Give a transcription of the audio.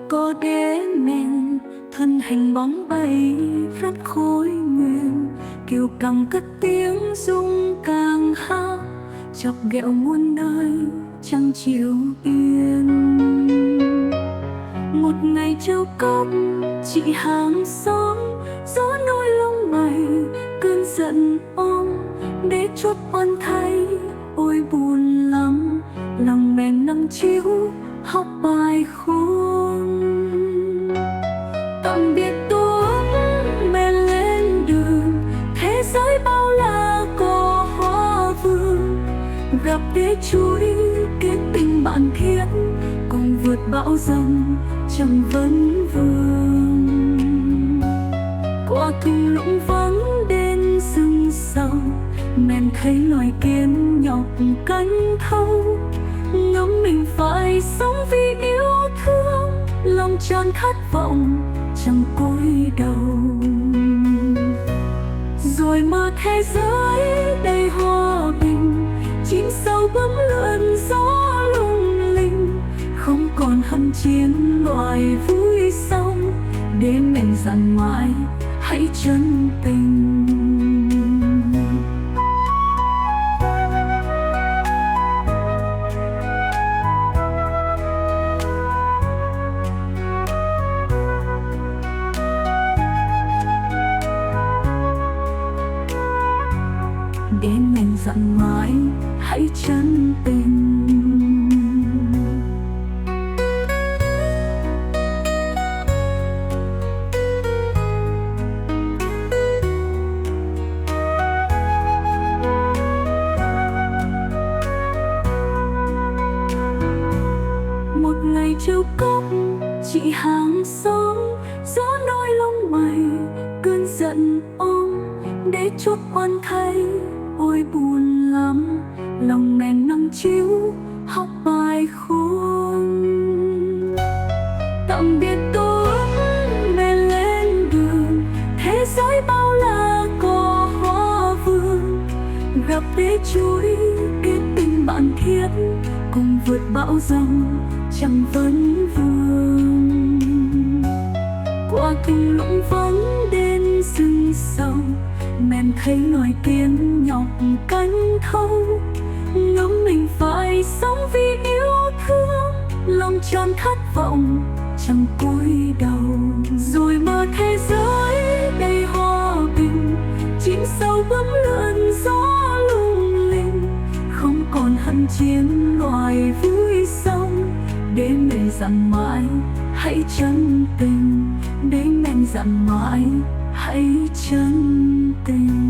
có để men thân hình bóng bay rất khối nguyên, kiều càng cất tiếng rung càng hát, chọc ghẹo muôn nơi trăng chiều yên. Một ngày treo cốc chị hàng xóm, gió nỗi lông mày cơn giận ôm, để chốt oan thay ôi buồn lắm, lòng mèn nắng chiếu học bài khôn. Tạm biệt tuổi mẹ lên đường, thế giới bao la có hoa vương, gặp để chuối kết tình bạn thiết, cùng vượt bão dòng chẳng vấn vương. Qua thung lũng vắng đến rừng sâu, mèn thấy loài kiến nhọc cánh thâu, ngắm mình phải sống vì yêu thương, lòng tràn khát vọng chẳng cúi đầu. Rồi mơ thế giới đầy hòa bình, chim sâu bướm lượn gió lung linh, không còn hận chiến loài vui sống, để mình dặn mãi hãy chân tình. Để mình dặn mãi hãy chân tình. Một ngày treo cốc chị hàng xóm, gió nỗi lông mày cơn giận ôm, để chốt oan thay ôi buồn lắm, lòng mèn nắng chiếu học bài khôn. Tạm biệt tuổi mẹ lên đường, thế giới bao la có hoa vương, gặp để chuối kết tình bạn thiết, cùng vượt bão dòng chẳng vấn vương. Qua thung lũng vắng đến rừng sâu, mèn thấy loài kiến nhọc cánh thâu, ngắm mình phải sống vì yêu thương, lòng tròn khát vọng chẳng cúi đầu. Rồi mơ thế giới đầy hòa bình, chim sâu bướm lượn gió lung linh, không còn hận chiến loài vui sống, để mình dặn mãi hãy chân tình, để mình dặn mãi hãy chân tình.